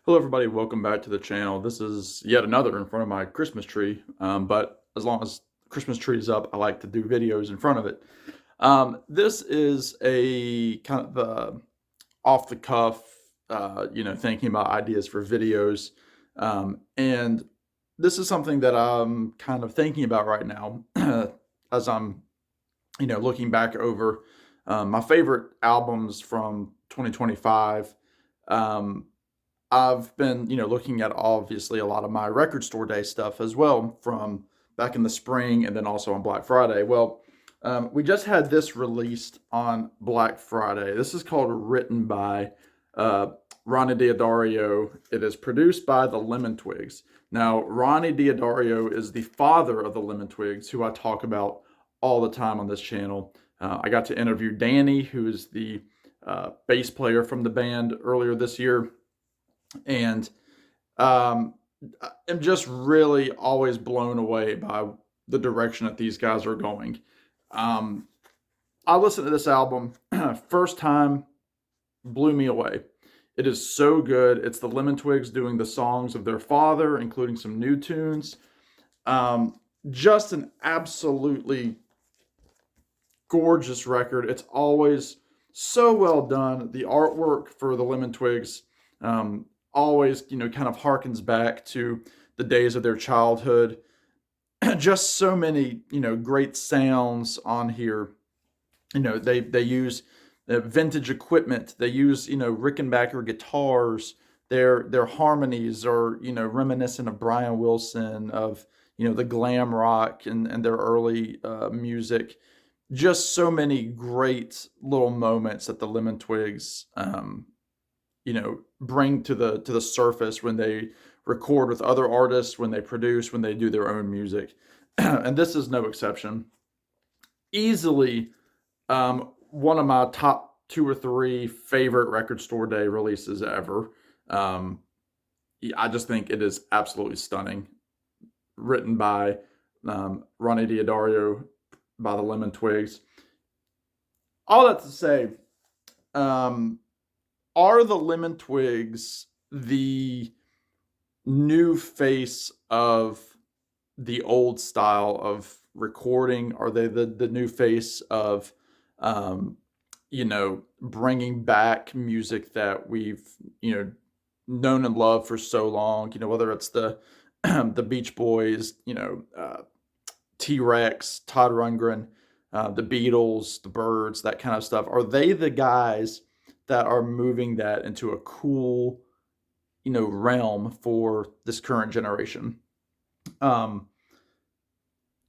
Hello everybody, welcome back to the channel. This is yet another in front of my Christmas tree, but as long as the Christmas tree is up, I like to do videos in front of it. This is a kind of off the cuff, thinking about ideas for videos. And this is something that I'm kind of thinking about right now as I'm, looking back over my favorite albums from 2025. Um, I've been, looking at obviously a lot of my record store day stuff as well from back in the spring and then also on Black Friday. Well, we just had this released on Black Friday. This is called Written by uh, Ronnie Diodario. It is produced by the Lemon Twigs. Now, Ronnie Diodario is the father of the Lemon Twigs, who I talk about all the time on this channel. I got to interview Danny, who is the bass player from the band earlier this year, and um, I'm just really always blown away by the direction that these guys are going. Um, I listened to this album first time, blew me away. It is so good. It's the Lemon Twigs doing the songs of their father, including some new tunes. Um, just an absolutely gorgeous record. It's always so well done. The artwork for the Lemon Twigs always, kind of harkens back to the days of their childhood. Just so many, great sounds on here. They use vintage equipment. They use, Rickenbacker guitars. Their harmonies are, reminiscent of Brian Wilson, of, the glam rock and their early music. Just so many great little moments that the Lemon Twigs, bring to the surface when they record with other artists, when they produce, when they do their own music. And this is no exception. Easily one of my top two or three favorite record store day releases ever. Um, I just think it is absolutely stunning. Written by Ronnie Diodario, by the Lemon Twigs. All that to say, um, are the Lemon Twigs the new face of the old style of recording? Are they the new face of, um, bringing back music that we've, known and loved for so long? Whether it's the the Beach Boys, T Rex, Todd Rundgren, the Beatles, the Birds, that kind of stuff. Are they the guys that are moving that into a cool, realm for this current generation? Um,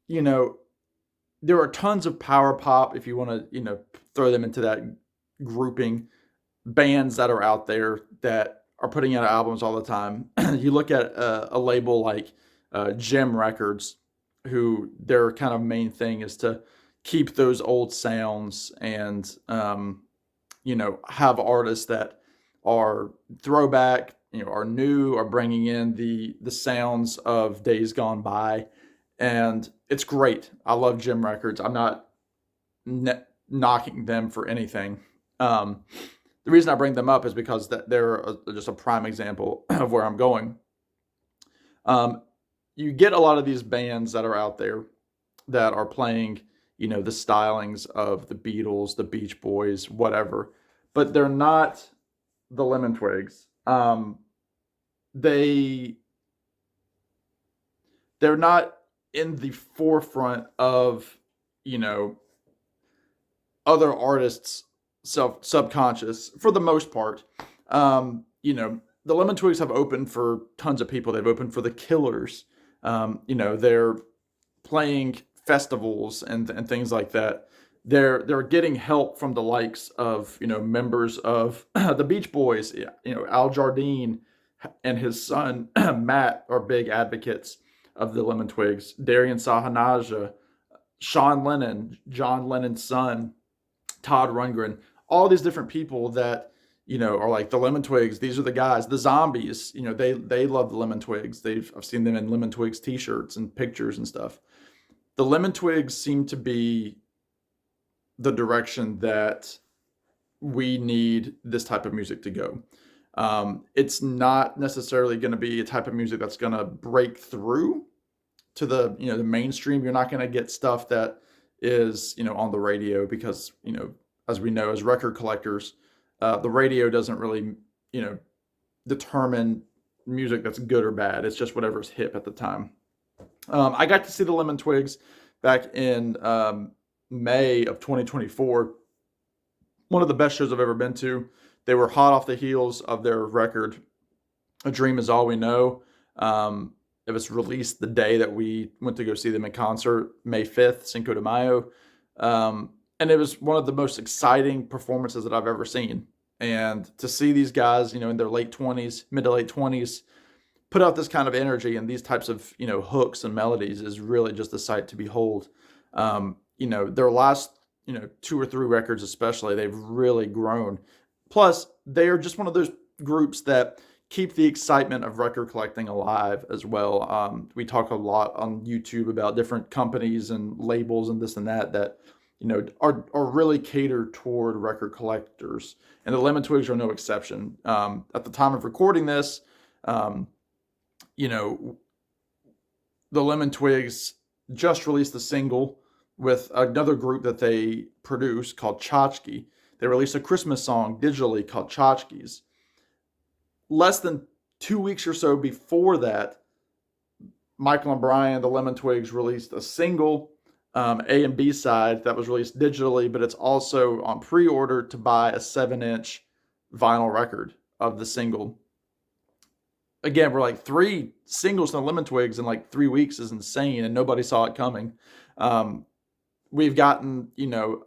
you know, there are tons of power pop, if you want to, throw them into that grouping, bands that are out there that are putting out albums all the time. You look at a label like Gem Records, who their kind of main thing is to keep those old sounds and have artists that are throwback, are new, are bringing in the sounds of days gone by, and it's great. I love Gem Records. I'm not knocking them for anything. Um, the reason I bring them up is because that just a prime example of where I'm going. Um, you get a lot of these bands that are out there that are playing, the stylings of the Beatles, the Beach Boys, whatever, but they're not the Lemon Twigs. They they're not in the forefront of, you know other artists' subconscious for the most part. The Lemon Twigs have opened for tons of people. They've opened for the Killers. They're playing festivals and things like that. They're getting help from the likes of, members of the Beach Boys. Al Jardine and his son Matt are big advocates of the Lemon Twigs. Darian Sahanaja, Sean Lennon, John Lennon's son, Todd Rundgren, all these different people that, are like the Lemon Twigs. These are the guys. The Zombies, they love the Lemon Twigs. I've seen them in Lemon Twigs t-shirts and pictures and stuff. The Lemon Twigs seem to be the direction that we need this type of music to go. It's not necessarily going to be a type of music that's going to break through to the the mainstream. You're not going to get stuff that is on the radio because as we know as record collectors, the radio doesn't really determine music that's good or bad. It's just whatever's hip at the time. I got to see the Lemon Twigs back in May of 2024. One of the best shows I've ever been to. They were hot off the heels of their record, A Dream Is All We Know. It was released the day that we went to go see them in concert, May 5th, Cinco de Mayo. And it was one of the most exciting performances that I've ever seen. And to see these guys, in their late 20s, mid to late 20s, put out this kind of energy and these types of, hooks and melodies is really just a sight to behold. Their last, 2 or 3 records especially, they've really grown. Plus, they are just one of those groups that keep the excitement of record collecting alive as well. We talk a lot on YouTube about different companies and labels and this and that are really catered toward record collectors, and the Lemon Twigs are no exception. At the time of recording this, the Lemon Twigs just released a single with another group that they produce called Tchotchke. They released a Christmas song digitally called Tchotchkes. Less than 2 weeks or so before that, Michael and Brian, the Lemon Twigs, released a single, A and B side, that was released digitally, but it's also on pre-order to buy a 7-inch vinyl record of the single. Again, we're like 3 singles from the Lemon Twigs in like 3 weeks is insane, and nobody saw it coming. We've gotten,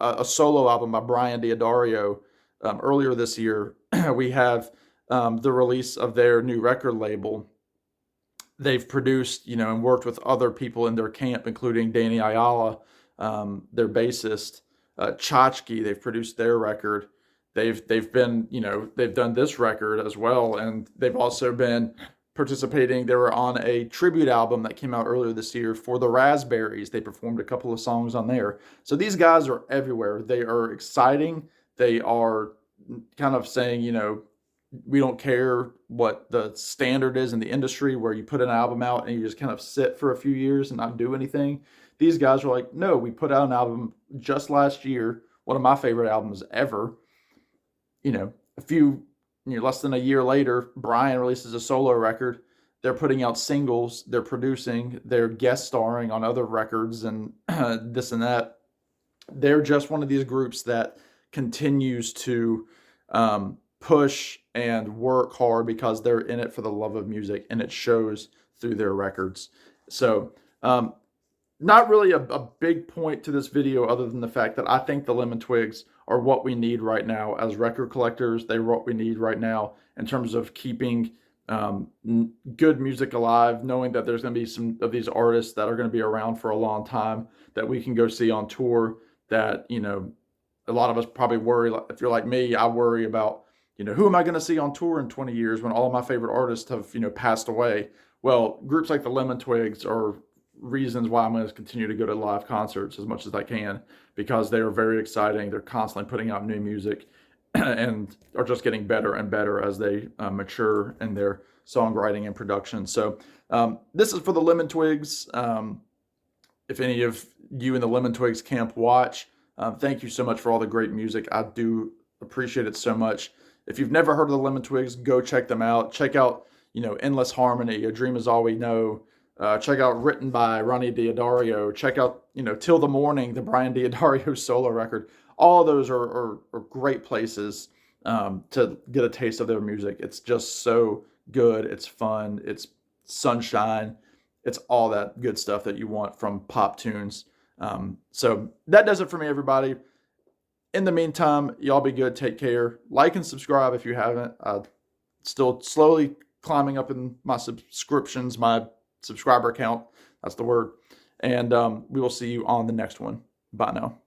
a solo album by Brian D'Addario earlier this year. We have the release of their new record label. They've produced, and worked with other people in their camp, including Danny Ayala, their bassist. Tchotchke, they've produced their record. They've been, they've done this record as well, and they've also been participating. They were on a tribute album that came out earlier this year for the Raspberries. They performed a couple of songs on there. So these guys are everywhere. They are exciting. They are kind of saying, we don't care what the standard is in the industry where you put an album out and you just kind of sit for a few years and not do anything. These guys are like, no, we put out an album just last year, one of my favorite albums ever. Less than a year later, Brian releases a solo record. They're putting out singles, they're producing, they're guest starring on other records and this and that. They're just one of these groups that continues to push and work hard because they're in it for the love of music, and it shows through their records. So, not really a big point to this video other than the fact that I think the Lemon Twigs are what we need right now as record collectors. They're what we need right now in terms of keeping good music alive, knowing that there's going to be some of these artists that are going to be around for a long time that we can go see on tour, that, a lot of us probably worry. If you're like me, I worry about, who am I going to see on tour in 20 years when all of my favorite artists have, passed away? Well, groups like the Lemon Twigs are reasons why I'm going to continue to go to live concerts as much as I can, because they are very exciting. They're constantly putting out new music and are just getting better and better as they mature in their songwriting and production. So this is for the Lemon Twigs. If any of you in the Lemon Twigs camp watch, thank you so much for all the great music. I do appreciate it so much. If you've never heard of the Lemon Twigs, go check them out. Check out, Endless Harmony, A Dream Is All We Know. Check out Written by Ronnie D'Addario. Check out, Till the Morning, the Brian D'Addario solo record. All of those are great places to get a taste of their music. It's just so good. It's fun. It's sunshine. It's all that good stuff that you want from pop tunes. So that does it for me, everybody. In the meantime, y'all be good. Take care. Like and subscribe if you haven't. Still slowly climbing up in my subscriptions, my subscriber count. That's the word. And we will see you on the next one. Bye now.